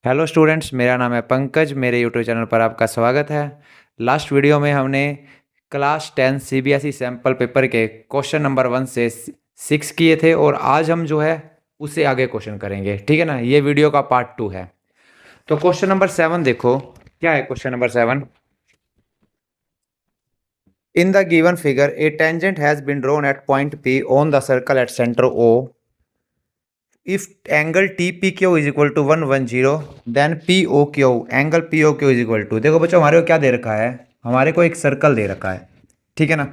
Hello students, मेरा नाम है पंकज। मेरे यूट्यूब चैनल पर आपका स्वागत है। लास्ट वीडियो में हमने क्लास 10 सीबीएसई सैम्पल पेपर के क्वेश्चन नंबर 1 से 6 किए थे और आज हम जो है उससे आगे क्वेश्चन करेंगे। ठीक है ना, ये वीडियो का पार्ट 2 है। तो क्वेश्चन नंबर 7 देखो, क्या है question number 7। In the given figure a tangent has been drawn at point P on the circle at centre O. If angle T P Q is equal to 110, then P O Q angle P O Q is equal to. देखो बच्चों, हमारे को क्या दे रखा है, हमारे को एक सर्कल दे रखा है, ठीक है ना।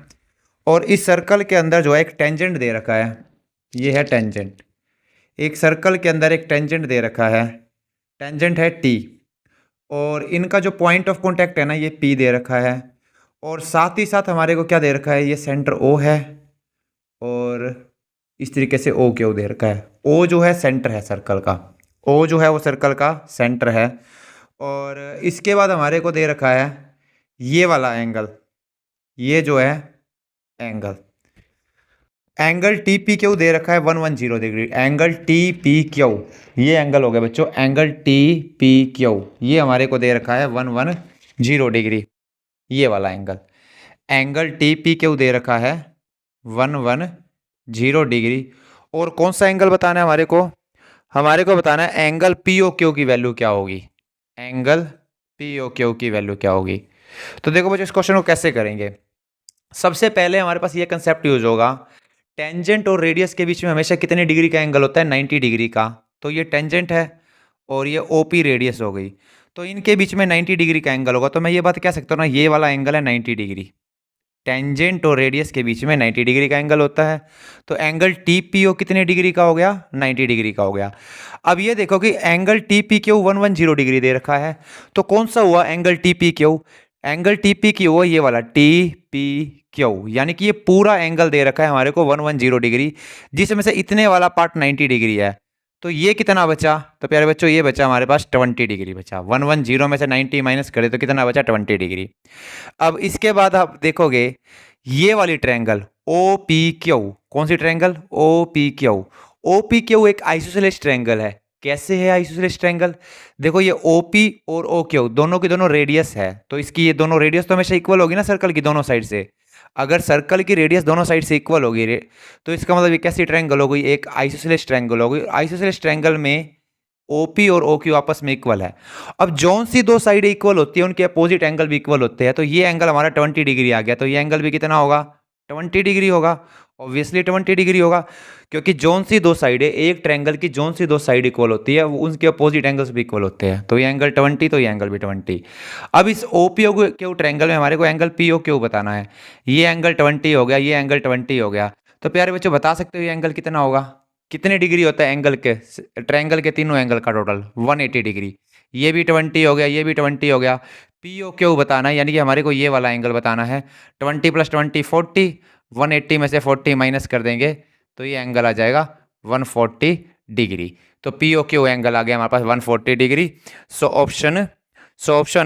और इस सर्कल के अंदर जो है एक टेंजेंट दे रखा है, ये है टेंजेंट। एक सर्कल के अंदर एक टेंजेंट दे रखा है, टेंजेंट है टी। और इनका जो पॉइंट ऑफ कॉन्टैक्ट है ना, ये पी दे रखा है। और साथ ही साथ हमारे को क्या दे रखा है, ये सेंटर ओ है। और इस तरीके से ओ क्यू दे रखा है। ओ जो है सेंटर है सर्कल का, ओ जो है वो सर्कल का सेंटर है। और इसके बाद हमारे को दे रखा है ये वाला एंगल, ये जो है angle, angle T P Q दे रखा है 110 degree. Angle T P Q, ये एंगल हो गया बच्चों, एंगल टी पी क्यू ये हमारे को दे रखा है 110 डिग्री, ये वाला angle. Angle T P Q दे रखा है 110 डिग्री। और कौन सा एंगल बताना है हमारे को बताना है एंगल पी ओ क्यू की वैल्यू क्या होगी, एंगल पी ओ क्यू की वैल्यू क्या होगी। तो देखो बच्चों, इस क्वेश्चन को कैसे करेंगे। सबसे पहले हमारे पास ये कंसेप्ट यूज होगा, टेंजेंट और रेडियस के बीच में हमेशा कितने डिग्री का एंगल होता है, 90 डिग्री का। तो ये टेंजेंट है और ये ओपी रेडियस हो गई, तो इनके बीच में 90 डिग्री का एंगल होगा। तो मैं ये बात कह सकता हूँ ना, ये वाला एंगल है 90 डिग्री। टेंजेंट और रेडियस के बीच में 90 डिग्री का एंगल होता है। तो एंगल टी पी ओ कितने डिग्री का हो गया, 90 डिग्री का हो गया। अब ये देखो कि angle T P Q 110 degree दे रखा है, तो कौन सा हुआ angle T P Q, angle T P Q हुआ ये वाला टी पी क्यू। यानी कि ये पूरा एंगल दे रखा है हमारे को 110 डिग्री, जिसमें से इतने वाला पार्ट 90 डिग्री है। तो ये कितना बचा, तो प्यारे बच्चों ये बचा हमारे पास 20 डिग्री बचा। 110 में से 90 माइनस करें तो कितना बचा, 20 डिग्री। अब इसके बाद आप देखोगे ये वाली ट्रायंगल ओ पी क्यू, कौन सी triangle, O P Q. O P Q एक आइसोसेलेस ट्रायंगल है। कैसे है आइसोसेलेस ट्रायंगल, देखो ये ओ पी और ओ क्यू दोनों की दोनों रेडियस है, तो इसकी ये दोनों रेडियस तो हमेशा इक्वल होगी ना सर्कल की दोनों साइड से। अगर सर्कल की रेडियस दोनों साइड से इक्वल होगी तो इसका मतलब ये कैसी ट्रायंगल हो गई, एक आइसोसेलेस ट्रायंगल हो गई। आइसोसेलेस ट्रायंगल में ओपी और ओ क्यू आपस में इक्वल है। अब जौन सी दो साइड इक्वल होती है उनके अपोजिट एंगल भी इक्वल होते हैं। तो ये एंगल हमारा 20 डिग्री आ गया, तो ये एंगल भी कितना होगा, 20 डिग्री होगा। ऑब्वियसली 20 डिग्री होगा, क्योंकि जौन सी दो साइड है एक ट्रायंगल की, जौन सी दो साइड इक्वल होती है वो उनके अपोजिट एंगल्स भी इक्वल होते हैं। तो ये एंगल 20, तो ये एंगल भी 20। अब इस ओ पी ओ क्यू ट्रायंगल में हमारे को एंगल पी ओ क्यू बताना है। ये एंगल 20 हो गया, ये एंगल 20 हो गया। तो प्यारे बच्चों बता सकते हो ये एंगल कितना होगा, कितने डिग्री होता है एंगल के, ट्रायंगल के तीनों एंगल का टोटल 180 डिग्री। ये भी 20 हो गया, ये भी 20 हो गया। पी ओ क्यू बताना है, यानी कि हमारे को ये वाला एंगल बताना है। 20 + 20 40, 180 में से 40 माइनस कर देंगे तो ये एंगल आ जाएगा 140 डिग्री। तो पी ओ क्यू एंगल आ गया हमारे पास 140 degree. So option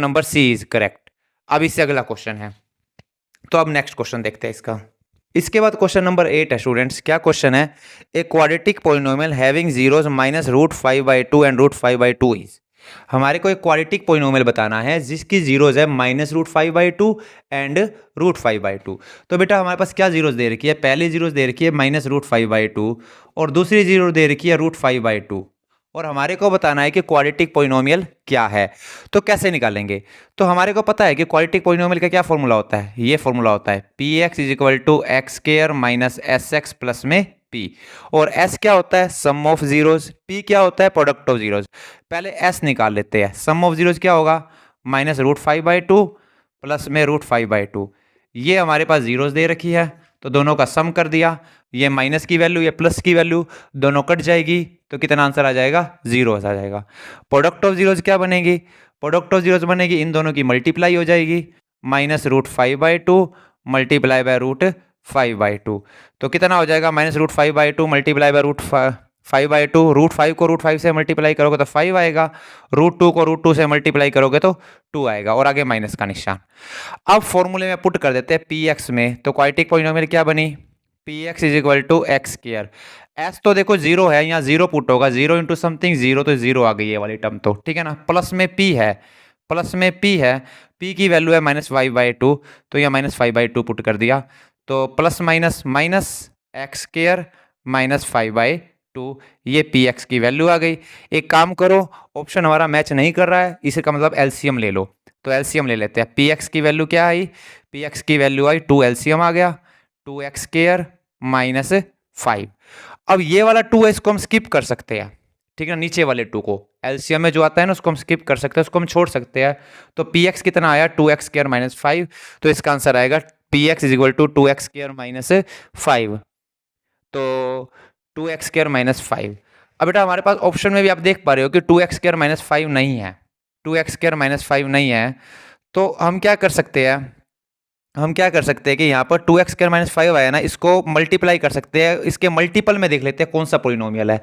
number C is correct. अब इससे अगला क्वेश्चन है, तो अब नेक्स्ट क्वेश्चन देखते हैं इसका। इसके बाद क्वेश्चन नंबर 8 है स्टूडेंट्स। क्या क्वेश्चन है, a quadratic polynomial having zeros -√5/2 and √5/2 is. हमारे को एक क्वाड्रेटिक पोलिनोमियल बताना है जिसकी जीरोस है -√5/2 एंड √5/2। तो बेटा हमारे पास क्या जीरोस दे रखी है, पहली जीरोस दे रखी है -√5/2 और दूसरी जीरो दे रखी है √5/2। और हमारे को बताना है कि क्वाड्रेटिक पोलिनोमियल क्या है। तो कैसे निकालेंगे, तो हमारे को पता है कि क्वाड्रेटिक पोलिनोमियल का क्या फॉर्मूला होता है, ये फॉर्मूला होता है px = x² - sx प्लस में p। और s क्या होता है, सम ऑफ जीरोस, p क्या होता है, प्रोडक्ट ऑफ जीरोस। पहले s निकाल लेते हैं। सम ऑफ जीरोस क्या होगा, -√5/2 प्लस में √5/2। ये हमारे पास जीरोस दे रखी है, तो दोनों का सम कर दिया। ये माइनस की वैल्यू, ये प्लस की वैल्यू, दोनों कट जाएगी तो कितना आंसर आ जाएगा, जीरो आ जाएगा। प्रोडक्ट ऑफ जीरोस क्या बनेगी, प्रोडक्ट ऑफ जीरोस बनेगी इन दोनों की मल्टीप्लाई हो जाएगी, -√5/2 मल्टीप्लाई बाय √5/2। तो कितना हो जाएगा, -√5/2 मल्टीप्लाई बाय √5/2। √5 को √5 से मल्टीप्लाई करोगे तो 5 आएगा, √2 को √2 से मल्टीप्लाई करोगे तो 2 आएगा, और आगे माइनस का निशान। अब फॉर्मूले में पुट कर देते हैं px में, तो क्वाड्रेटिक पोलिनोमियल क्या बनी, px = x²। एस तो देखो जीरो है, यहाँ जीरो पुट होगा, जीरो इंटू समथिंग जीरो, तो जीरो आ गई ये वाली टर्म, तो ठीक है ना। प्लस में पी है, प्लस में पी है, पी की वैल्यू है -5/2, तो यहाँ -5/2 पुट कर दिया, तो plus minus minus x square -5/2, ये पी एक्स की वैल्यू आ गई। एक काम करो, ऑप्शन हमारा मैच नहीं कर रहा है, इसका मतलब एलसीएम ले लो, तो एलसीएम ले लेते हैं। पी एक्स की वैल्यू क्या आई, पी एक्स की वैल्यू आई 2, एलसीएम आ गया 2x² -5। अब ये वाला 2 है, इसको हम स्किप कर सकते हैं, ठीक है, नीचे वाले 2 को एलसीएम में जो आता है ना उसको हम स्किप कर सकते हैं, उसको हम छोड़ सकते हैं। तो पी एक्स कितना आया 2x² -5, तो इसका आंसर आएगा P X is equal to 2x² -5, तो 2x² -5। अब बेटा हमारे पास ऑप्शन में भी आप देख पा रहे हो कि 2x² -5 नहीं है, 2x² -5 नहीं है, तो हम क्या कर सकते हैं, हम क्या कर सकते हैं कि यहाँ पर 2x² -5 आया ना, इसको मल्टीप्लाई कर सकते हैं, इसके मल्टीपल में देख लेते हैं कौन सा पोलिनोमियल है।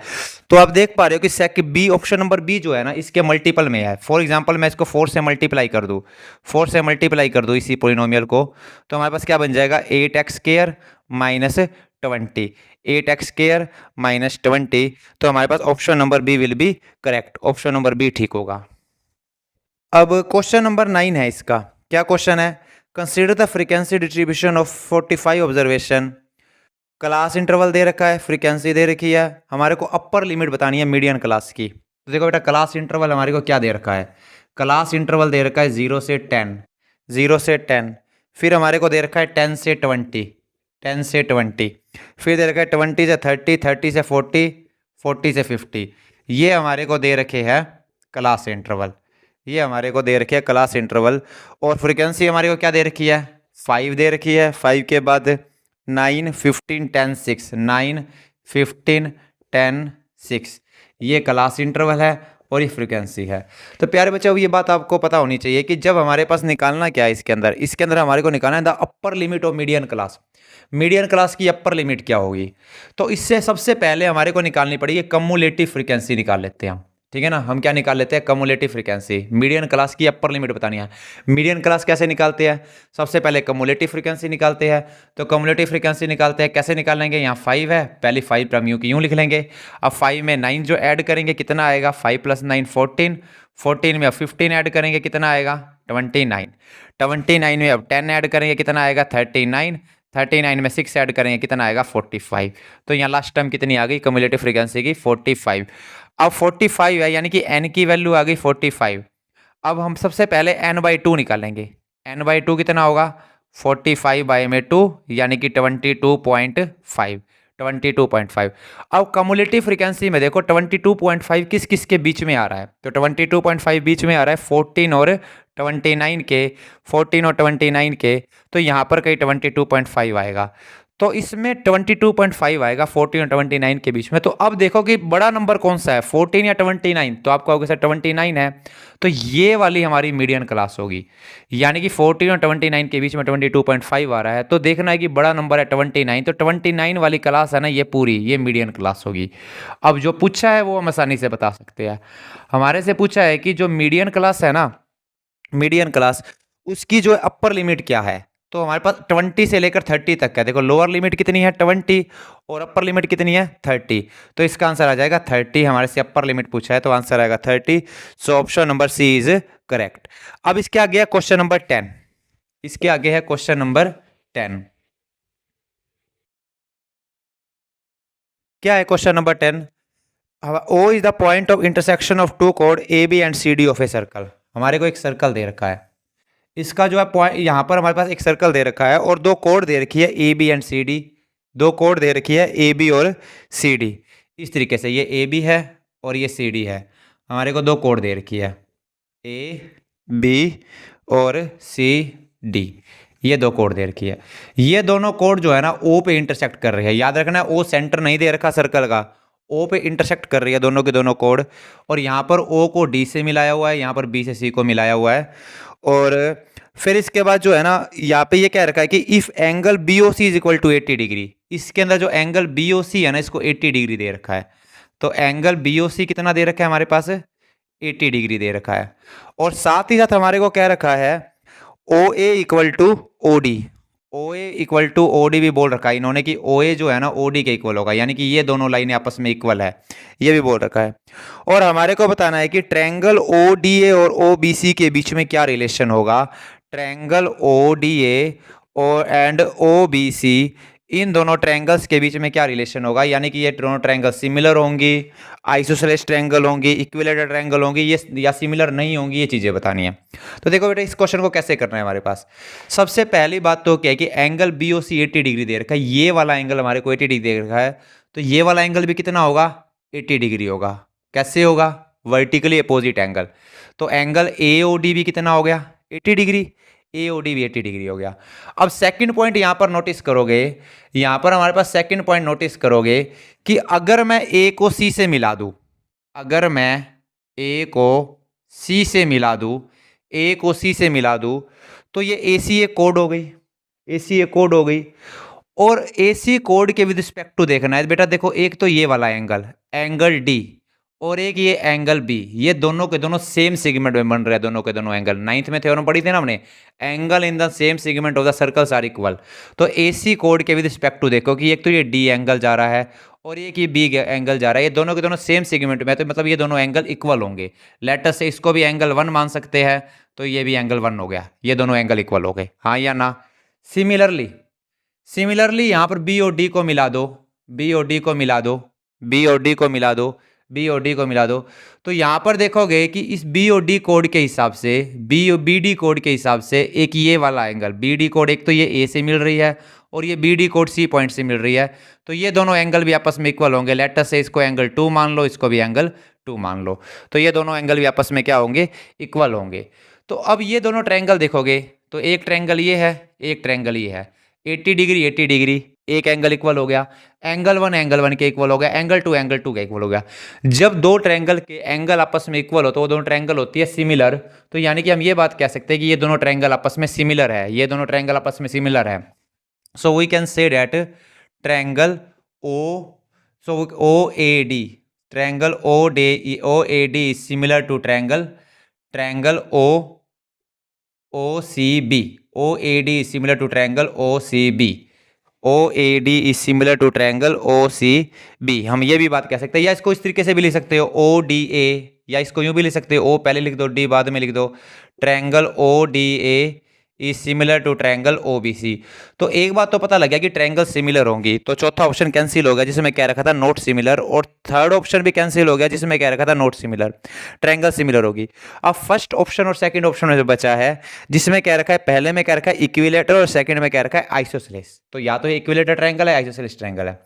तो आप देख पा रहे हो कि सेक बी, ऑप्शन नंबर बी जो है ना, इसके मल्टीपल में है। फॉर एग्जांपल मैं इसको 4 से मल्टीप्लाई कर दूँ, 4 से मल्टीप्लाई कर दूँ इसी पोलिनोमियल को, तो हमारे पास क्या बन जाएगा 8x² -20, 8x² -20, तो हमारे पास option number B will be correct, option number B ठीक होगा। अब क्वेश्चन नंबर 9 है इसका, क्या क्वेश्चन है, consider the frequency distribution of 45 observation. Class interval दे रखा है, फ्रीक्वेंसी दे रखी है, हमारे को अपर लिमिट बतानी है मीडियन क्लास की। तो देखो बेटा क्लास इंटरवल हमारे को क्या दे रखा है, क्लास इंटरवल दे रखा है 0 से 10, 0 से 10, फिर हमारे को दे रखा है 10 से 20, 10 से 20, फिर दे रखा है 20 से 30, 30 से 40, 40 से 50, ये हमारे को दे रखे हैं क्लास इंटरवल, ये हमारे को दे रखी है क्लास इंटरवल। और फ्रीक्वेंसी हमारे को क्या दे रखी है 5 दे रखी है, 5 के बाद 9, 15, 10, 6, 9, 15, 10, 6, ये क्लास इंटरवल है और ये फ्रीक्वेंसी है। तो प्यारे बच्चों ये बात आपको पता होनी चाहिए कि जब हमारे पास निकालना क्या है इसके अंदर हमारे को निकालना है the upper limit of median class, median class की अपर लिमिट क्या होगी। तो इससे सबसे पहले हमारे को निकालनी पड़ेगी कम्युलेटिव फ्रीक्वेंसी, निकाल लेते हैं हम, ठीक है ना। हम क्या निकाल लेते हैं कम्युलेटिव फ्रीक्वेंसी, मीडियन क्लास की अपर लिमिट बतानी है। मीडियन क्लास कैसे निकालते हैं, सबसे पहले कम्युलेटिव फ्रीक्वेंसी निकालते हैं। तो कम्युलेटिव फ्रीक्वेंसी निकालते हैं, कैसे निकालेंगे, यहाँ 5 है, पहले 5 प्राइम यू की यूँ लिख लेंगे। अब 5 में 9 जो ऐड करेंगे कितना आएगा, 5 + 9 14, 14 में अब 15 ऐड करेंगे कितना आएगा 29, 29 में अब 10 ऐड करेंगे कितना आएगा 39, 39 में 6 ऐड करेंगे कितना आएगा 45। तो यहाँ लास्ट टर्म कितनी आ गई कम्युलेटिव फ्रीक्वेंसी की 45। अब 45 है यानी कि n की वैल्यू आ गई 45। अब हम सबसे पहले n/2 निकालेंगे, n/2 कितना होगा 45/2 यानी कि 22.5, 22.5। अब कम्युलेटिव फ्रीक्वेंसी में देखो 22.5 किस किस के बीच में आ रहा है, तो 22.5 बीच में आ रहा है 14 और 29 के, 14 और 29 के, तो यहाँ पर कहीं 22.5 आएगा, तो इसमें 22.5 आएगा 14 और 29 के बीच में। तो अब देखो कि बड़ा नंबर कौन सा है 14 या 29, तो आप कहोगे सर 29 है, तो ये वाली हमारी मीडियन क्लास होगी, यानी कि 14 और 29 के बीच में 22.5 आ रहा है, तो देखना है कि बड़ा नंबर है 29, तो 29 वाली क्लास है ना ये पूरी, ये मीडियन क्लास होगी। अब जो पूछा है वो हम आसानी से बता सकते हैं, हमारे से पूछा है कि जो मीडियन क्लास है ना, मीडियन क्लास उसकी जो अपर लिमिट क्या है, तो हमारे पास 20 से लेकर 30 तक है। देखो लोअर लिमिट कितनी है 20 और अपर लिमिट कितनी है 30, तो इसका आंसर आ जाएगा 30, हमारे से अपर लिमिट पूछा है तो आंसर आएगा 30। So option number C is correct. अब इसके आगे है क्वेश्चन नंबर 10, इसके आगे है क्वेश्चन नंबर 10। क्या है question number 10, O is the point of intersection of two कोड A B and C D of a circle. हमारे को एक सर्कल दे रखा है, इसका जो है पॉइंट, यहाँ पर हमारे पास एक सर्कल दे रखा है और दो कोड दे रखी है A B and C D, दो कोड दे रखी है ए बी और सी डी। इस तरीके से ये ए बी है और ये सी डी है, हमारे को दो कोड दे रखी है ए बी और सी डी, ये दो कोड दे रखी है। ये दोनों कोड जो है ना ओ पे इंटरसेक्ट कर रही है, याद रखना ओ सेंटर नहीं दे रखा सर्कल का, ओ पे इंटरसेक्ट कर रही है दोनों के दोनों कोड, और यहाँ पर ओ को डी से मिलाया हुआ है, यहाँ पर बी से सी को मिलाया हुआ है। और फिर इसके बाद जो है ना यहाँ पे ये कह रखा है कि if angle B O C is equal to 80 degree, इसके अंदर जो एंगल बी ओ सी है ना इसको 80 डिग्री दे रखा है। तो एंगल बी ओ सी कितना दे रखा है हमारे पास 80 डिग्री दे रखा है, और साथ ही साथ हमारे को कह रखा है ओ ए इक्वल टू ओ डी, ओ ए इक्वल टू ओ डी भी बोल रखा है इन्होंने कि ओ ए जो है ना ओ डी के इक्वल होगा, यानी कि ये दोनों लाइनें आपस में इक्वल है, ये भी बोल रखा है। और हमारे को बताना है कि ट्रायंगल ओ डी ए और ओ बी सी के बीच में क्या रिलेशन होगा। ट्रायंगल ओ डी ए और एंड ओ बी सी, इन दोनों ट्रायंगल्स के बीच में क्या रिलेशन होगा, यानी कि ये दोनों ट्रायंगल सिमिलर होंगी, आइसोसेलेस ट्रायंगल होंगी, इक्विलेटरल ट्रायंगल होंगी, ये या सिमिलर नहीं होंगी, ये चीज़ें बतानी है। तो देखो बेटा इस क्वेश्चन को कैसे करना है हमारे पास। सबसे पहली बात तो क्या है कि एंगल बी ओ सी 80 डिग्री दे रखा है, ये वाला एंगल हमारे को 80 डिग्री दे रखा है, तो ये वाला एंगल भी कितना होगा 80 डिग्री होगा। कैसे होगा, वर्टिकली अपोजिट एंगल। तो एंगल ए ओ डी भी कितना हो गया 80 डिग्री, ए ओ डी भी 80 डिग्री हो गया। अब सेकंड पॉइंट यहां पर नोटिस करोगे, यहां पर हमारे पास सेकंड पॉइंट नोटिस करोगे कि अगर मैं ए को सी से मिला दूं, अगर मैं ए को सी से मिला दूं, ए को सी से मिला दूं, तो ये ए सी ए कोड हो गई, ए सी ए कोड हो गई। और ए सी कोड के विद रिस्पेक्ट टू देखना है बेटा, देखो एक तो ये वाला एंगल, एंगल डी, और एक ये एंगल बी, ये दोनों के दोनों सेम सेगमेंट में बन रहे हैं, दोनों के दोनों एंगल। नाइन्थ में थ्योरम पढ़ी थी ना हमने, angle in the same segment of the circles are equal. तो ए सी कोड के विद रिस्पेक्ट टू देखो कि एक तो ये डी एंगल जा रहा है और एक ये बी एंगल जा रहा है, ये दोनों के दोनों सेम सेगमेंट में है, तो मतलब ये दोनों एंगल इक्वल होंगे। लेट अस से इसको भी एंगल 1 मान सकते हैं, तो ये भी एंगल 1 हो गया, ये दोनों एंगल इक्वल हो गए, हाँ या ना। सिमिलरली सिमिलरली यहाँ पर बी और डी को मिला दो, बी और डी को मिला दो, बी और डी को मिला दो, बी और डी को मिला दो, तो यहाँ पर देखोगे कि इस बी और डी कोड के हिसाब से, बी और बी डी कोड के हिसाब से एक ये वाला एंगल बी डी कोड, एक तो ये ए से मिल रही है और ये बी डी कोड सी पॉइंट से मिल रही है, तो ये दोनों एंगल भी आपस में इक्वल होंगे। लेट अस से इसको एंगल 2 मान लो, इसको भी एंगल 2 मान लो, तो ये दोनों एंगल भी आपस में क्या होंगे, इक्वल होंगे। तो अब ये दोनों ट्रायंगल देखोगे तो एक ट्रायंगल ये है, एक ट्रायंगल ये है, 80 डिग्री 80 डिग्री, एक एंगल इक्वल हो गया, एंगल 1 के इक्वल हो गया, एंगल 2 के इक्वल हो गया। जब दो ट्रायंगल के एंगल आपस में इक्वल हो तो वो दोनों ट्रायंगल होती है सिमिलर, तो यानी कि हम ये बात कह सकते हैं कि ये दोनों ट्रायंगल आपस में सिमिलर है, ये दोनों ट्रायंगल आपस में सिमिलर है। So we can say that triangle O, so O A D, triangle O A D is similar to triangle O C B, O A D is similar to triangle O C B, O A D is similar to triangle O C B. हम ये भी बात कह सकते हैं, या इसको इस तरीके से भी लिख सकते हो ओ डी ए, या इसको यूं भी लिख सकते हो, ओ पहले लिख दो डी बाद में लिख दो, triangle O D A is similar to triangle O B C. तो एक बात तो पता लग गया कि ट्रायंगल सिमिलर होंगी, तो चौथा ऑप्शन कैंसिल हो गया जिसमें कह रखा था नॉट सिमिलर, और थर्ड ऑप्शन भी कैंसिल हो गया जिसमें कह रखा था नॉट सिमिलर, ट्रायंगल सिमिलर होगी। अब फर्स्ट ऑप्शन और सेकंड ऑप्शन में जो बचा है, जिसमें कह रखा है, पहले में कह रखा है इक्विलेटर और सेकंड में कह रखा है आइसोसेलेस, तो या तो ये इक्विलेटर ट्रायंगल है, आइसोसेलेस ट्रायंगल है।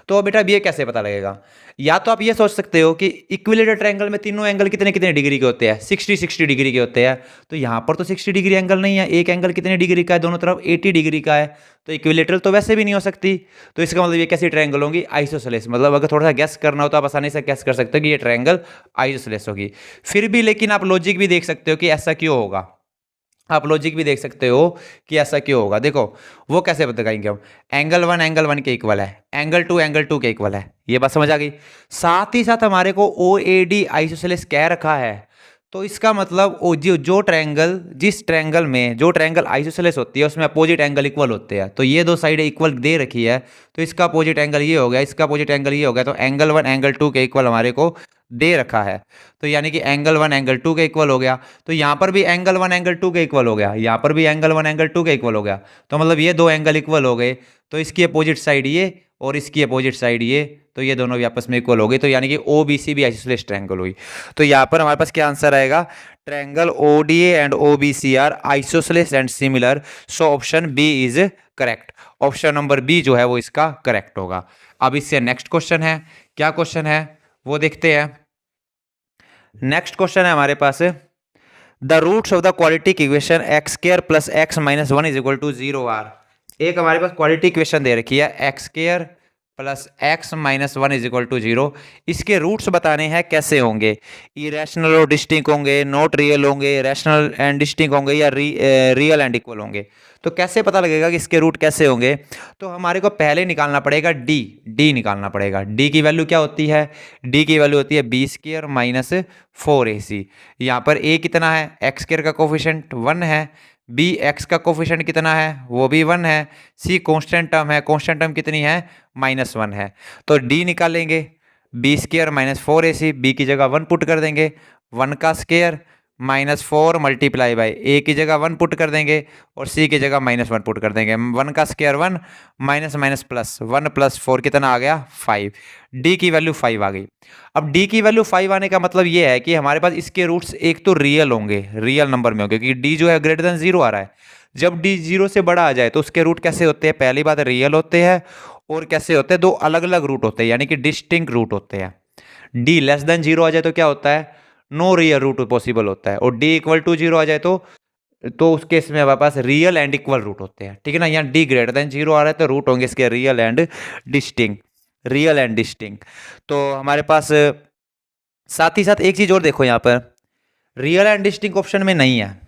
तो बेटा अब ये कैसे पता लगेगा, या तो आप ये सोच सकते हो कि इक्विलेटर ट्रायंगल में तीनों एंगल कितने कितने डिग्री के होते हैं, 60 डिग्री के होते हैं, तो यहाँ पर तो 60 डिग्री एंगल नहीं है, एक एंगल कितने डिग्री का है, दोनों तरफ 80 डिग्री का है, तो इक्विलेटरल तो वैसे भी नहीं हो सकती। तो इसका मतलब ये कैसी ट्रायंगल होंगी, आइसोसेलेस। मतलब अगर थोड़ा सा गैस करना हो तो आप आसानी से गैस कर सकते हो कि ये ट्रायंगल आइसोसेलेस होगी। फिर भी लेकिन आप लॉजिक भी देख सकते हो कि ऐसा क्यों होगा, आप लॉजिक भी देख सकते हो कि ऐसा क्यों होगा। देखो वो कैसे बताएंगे हम, एंगल 1 के इक्वल है, एंगल 2 के इक्वल है, ये बात समझ आ गई। साथ ही साथ हमारे को ओ ए डी आइसोसेलेस कह रखा है, तो इसका मतलब जो ट्रायंगल, जिस ट्रायंगल में जो ट्रायंगल आइसोसेलेस होती है उसमें अपोजिट एंगल इक्वल होते हैं, तो ये दो साइड इक्वल दे रखी है, तो इसका अपोजिट एंगल ये हो गया, इसका अपोजिट एंगल ये हो गया, तो एंगल 1 एंगल 2 के इक्वल हमारे को दे रखा है, तो यानी कि एंगल 1 एंगल 2 के इक्वल हो गया। तो यहाँ पर भी एंगल 1 एंगल 2 के इक्वल हो गया, यहाँ पर भी एंगल 1 एंगल 2 के इक्वल हो गया, तो मतलब ये दो एंगल इक्वल हो गए, तो इसकी अपोजिट साइड ये और इसकी अपोजिट साइड ये, तो ये दोनों भी आपस में इक्वल हो गई, तो यानी कि ओ बी सी भी आइसोसेलेस ट्रायंगल हुई। तो यहाँ पर हमारे पास क्या आंसर आएगा, triangle O D and O B C are isosceles and similar, so option B is correct, option number B जो है वो इसका करेक्ट होगा। अब इससे नेक्स्ट क्वेश्चन है, क्या क्वेश्चन है वो देखते हैं। नेक्स्ट क्वेश्चन है हमारे पास, the roots of the quadratic equation X square plus X minus 1 is equal to 0 are. एक हमारे पास क्वाड्रेटिक इक्वेशन दे रखी है, X square plus X minus 1 is equal to 0, इसके रूट्स बताने हैं कैसे होंगे, इरेशनल और डिस्टिंक्ट होंगे, नॉट रियल होंगे, रैशनल एंड डिस्टिंक्ट होंगे, या रियल एंड इक्वल होंगे। तो कैसे पता लगेगा कि इसके रूट कैसे होंगे, तो हमारे को पहले निकालना पड़ेगा डी निकालना पड़ेगा। डी की वैल्यू क्या होती है, डी की वैल्यू होती है बी स्क्वायर माइनस 4ac। यहाँ पर ए कितना है, एक्स स्क्वायर का कोफिशिएंट 1 है, बी एक्स का कोफिशिएंट कितना है, वो भी 1 है, सी कांस्टेंट टर्म है, कांस्टेंट टर्म कितनी है, -1 है, तो डी निकालेंगे, बी स्क्वायर -4ac, बी की जगह 1 पुट कर देंगे, 1 का स्क्वायर -4 मल्टीप्लाई बाई ए की जगह 1 पुट कर देंगे और सी की जगह -1 पुट कर देंगे, 1 का स्क्वायर 1 माइनस माइनस प्लस 1 + 4 कितना आ गया 5, डी की वैल्यू 5 आ गई। अब डी की वैल्यू 5 आने का मतलब ये है कि हमारे पास इसके रूट्स एक तो रियल होंगे, रियल नंबर में होंगे, क्योंकि डी जो है ग्रेटर देन 0 आ रहा है। जब डी 0 से बड़ा आ जाए तो उसके रूट कैसे होते हैं, पहली बात रियल होते हैं और कैसे होते हैं, दो अलग अलग रूट होते हैं, यानी कि डिस्टिंक्ट रूट होते हैं। डी लेस देन 0 आ जाए तो क्या होता है, नो रियल रूट पॉसिबल होता है, और डी इक्वल टू 0 आ जाए तो उस केस में हमारे पास रियल एंड इक्वल रूट होते हैं, ठीक है ना। यहाँ डी ग्रेटर देन 0 आ रहा है तो रूट होंगे इसके real and distinct, real and distinct. तो हमारे पास साथ ही साथ एक चीज और देखो, यहाँ पर रियल एंड डिस्टिंक्ट ऑप्शन में नहीं है,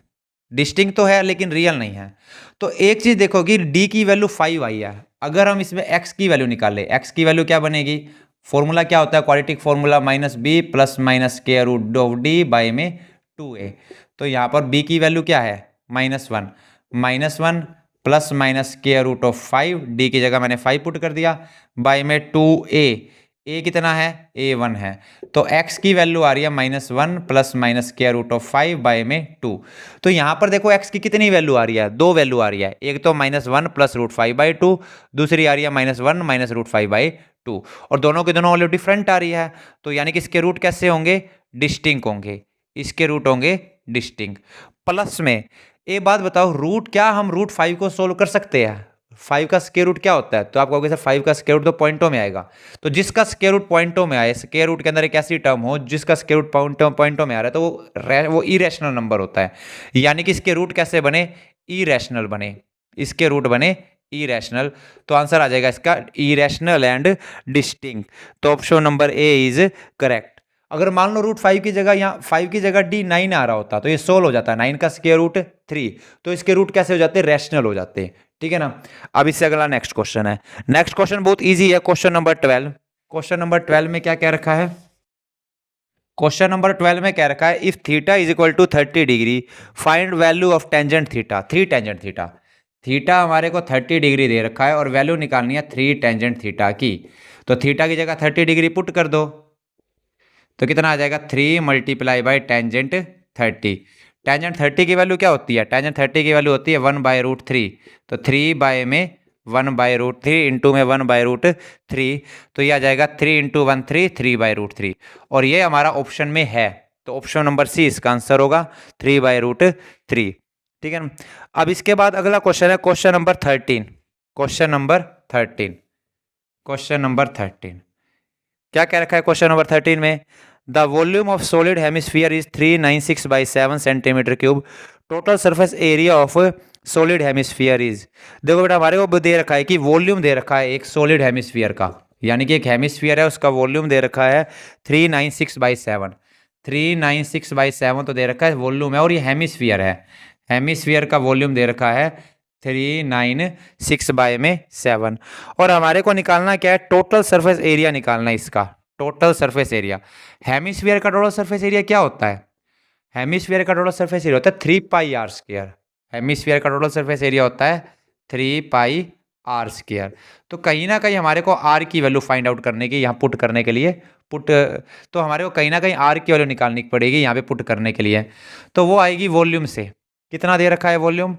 डिस्टिंक्ट तो है लेकिन रियल नहीं है। तो एक चीज देखो कि डी की वैल्यू 5 आई है, अगर हम इसमें एक्स की वैल्यू निकाले, एक्स की वैल्यू क्या बनेगी, फॉर्मूला क्या होता है, क्वाड्रेटिक फॉर्मूला -b + -√d/में 2a। तो यहाँ पर b की वैल्यू क्या है -1, -1 + -√5, डी की जगह मैंने 5 पुट कर दिया, बाय में 2a, a कितना है, a1 है, तो x की वैल्यू आ रही है -1 + -√5 बाय में 2। तो यहाँ पर देखो x की कितनी वैल्यू आ रही है, दो वैल्यू आ रही है, एक तो -1 + √5/2, दूसरी आ रही है -1 - √5/2, और दोनों के दोनों वैल्यू डिफरेंट आ रही है, तो यानी कि इसके रूट कैसे होंगे, डिस्टिंक्ट होंगे, इसके रूट होंगे डिस्टिंक्ट। प्लस में एक बात बताओ, रूट क्या हम √5 को सोल्व कर सकते हैं, 5 का स्क्वायर रूट क्या होता है, तो आप कहोगे सर 5 का स्क्वायर रूट तो पॉइंटों में आएगा, तो जिसका स्क्वायर रूट पॉइंटों में आए, स्क्वायर रूट के अंदर एक ऐसी टर्म हो जिसका स्क्वायर रूट पॉइंटों में आ रहा है, तो वो इरेशनल नंबर होता है, यानी कि इसके रूट कैसे बने, इरेशनल बने, इसके रूट बने इरेशनल। तो आंसर आ जाएगा इसका इरेशनल एंड डिस्टिंक्ट, तो option number A is correct. अगर मान लो √5 की जगह, यहाँ 5 की जगह D9 आ रहा होता तो ये सोल्व हो जाता है, 9 का स्क्वायर रूट 3, तो इसके रूट कैसे हो जाते हैं, रैशनल हो जाते हैं, ठीक है ना। अब इससे अगला नेक्स्ट क्वेश्चन है, नेक्स्ट क्वेश्चन बहुत इजी है, क्वेश्चन नंबर 12। क्वेश्चन नंबर 12 में क्या कह रखा है, क्वेश्चन नंबर 12 में कह रखा है if theta is equal to 30 degree find value of tangent theta, 3 tangent theta. Theta हमारे को 30 डिग्री दे रखा है और वैल्यू निकालनी है 3 टेंजेंट थीटा की, तो थीटा की जगह 30 डिग्री पुट कर दो, तो कितना आ जाएगा 3 × टेंजेंट 30। टेंजेंट 30 की वैल्यू क्या होती है, टेंजेंट 30 की वैल्यू होती है 1/√3, तो 3 बाय में 1/√3 इंटू में 1/√3, तो ये आ जाएगा 3 × 1 3, 3/√3, और ये हमारा ऑप्शन में है, तो ऑप्शन नंबर सी इसका आंसर होगा 3/√3, ठीक है ना। अब इसके बाद अगला क्वेश्चन है question number 13। Question number 13, question number 13 क्या कह रखा है क्वेश्चन नंबर 13 में, the volume of solid hemisphere is 396/7 centimetre cube, total surface area of solid hemisphere is. देखो बेटा हमारे को दे रखा है कि वॉल्यूम दे रखा है एक सॉलिड हेमिस्फीयर का, यानी कि एक हेमिस्फीयर है उसका वॉल्यूम दे रखा है 396/7, 396/7 तो दे रखा है वॉल्यूम है, और ये हेमिस्फीयर है, हेमिस्फीयर का वॉल्यूम दे रखा है 396/7, और हमारे को निकालना क्या है, टोटल सरफेस एरिया निकालना है इसका, टोटल सरफेस एरिया। हेमिस्फीयर का टोटल सरफेस एरिया क्या होता है, हेमिस्फीयर का टोटल सरफेस एरिया होता है 3πr², हेमिस्फीयर का टोटल सरफेस एरिया होता है 3πr²। तो कहीं ना कहीं हमारे को आर की वैल्यू फाइंड आउट करने की, यहाँ पुट करने के लिए तो हमारे को कहीं ना कहीं आर की वैल्यू निकालनी पड़ेगी यहाँ पे पुट करने के लिए, तो वो आएगी वॉल्यूम से, कितना दे रखा है वॉल्यूम,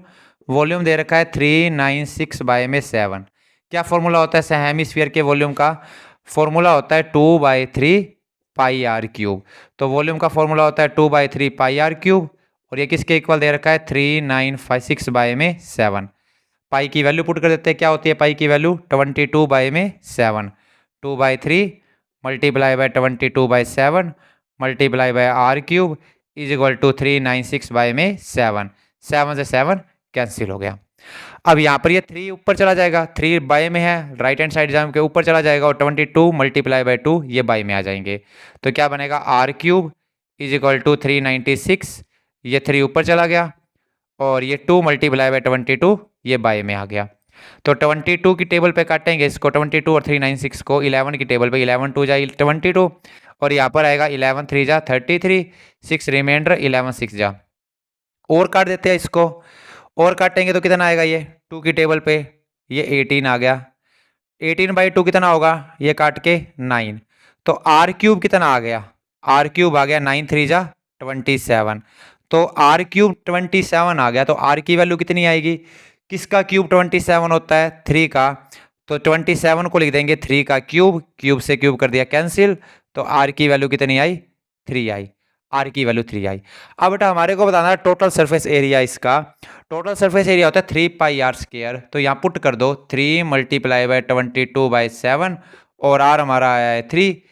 वॉल्यूम दे रखा है 396/7। क्या फॉर्मूला होता है हेमिस्फीयर के वॉल्यूम का, फॉर्मूला होता है 2/3πr³, तो वॉल्यूम का फॉर्मूला होता है 2/3πr³, और ये किसके इक्वल दे रखा है 396/7। पाई की वैल्यू पुट कर देते हैं, क्या होती है पाई की value 22/7, 2/3 × 22/7 × r³ is equal to 396/7, 7 से 7 कैंसिल हो गया। अब यहाँ पर ये 3 ऊपर चला जाएगा, 3 बाय में है, राइट हैंड साइड जाम के ऊपर चला जाएगा, और 22 × 2 ये बाय में आ जाएंगे, तो क्या बनेगा r³ इज इक्वल टू 396, ये 3 ऊपर चला गया, और ये 2 × 22 ये बाय में आ गया, तो 22 की टेबल पे काटेंगे इसको, 22 और 396 को 11 की टेबल पे, 11 2 जा 22, और यहाँ पर आएगा 11 3 जा 33, 6 रिमाइंडर 11 6 जा, और काट देते हैं इसको, और काटेंगे तो कितना आएगा, ये 2 की टेबल पे ये 18 आ गया। 18/2 कितना होगा, ये काट के 9। तो आर क्यूब कितना आ गया, आर क्यूब आ गया 9 3 जा 27। तो आर क्यूब 27 आ गया। तो आर की वैल्यू कितनी आएगी, किसका क्यूब 27 होता है, 3 का। तो 27 को लिख देंगे 3 का क्यूब, क्यूब से क्यूब कर दिया कैंसिल। तो आर की वैल्यू कितनी आई, 3 आई। आर की वैल्यू 3 आई। अब बेटा हमारे को बताना है टोटल सरफेस एरिया इसका। टोटल सरफेस एरिया होता है 3πr²। तो यहाँ पुट कर दो 3 × 22/7 और आर हमारा आया है 3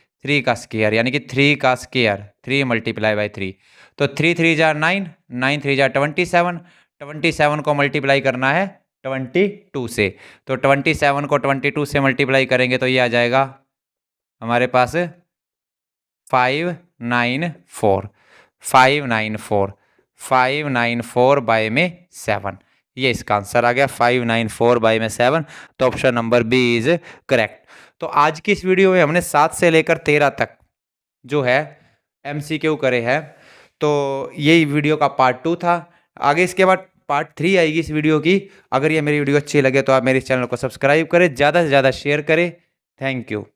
का स्क्वायर, यानी कि 3 का स्क्वायर 3 × 3। तो 3 3 जा 9, 9 3 जा 27, 27 को मल्टीप्लाई करना है 22 से। तो 27 को 22 से मल्टीप्लाई करेंगे तो ये आ जाएगा हमारे पास 594 ये इसका आंसर आ गया 594/7। तो option number B is correct. तो आज की इस वीडियो में हमने 7 से लेकर 13 तक जो है MCQ करे हैं। तो ये वीडियो का पार्ट 2 था। आगे इसके बाद पार्ट 3 आएगी इस वीडियो की। अगर ये मेरी वीडियो अच्छी लगे तो आप मेरे चैनल को सब्सक्राइब करें, ज़्यादा से ज़्यादा शेयर करें। Thank you.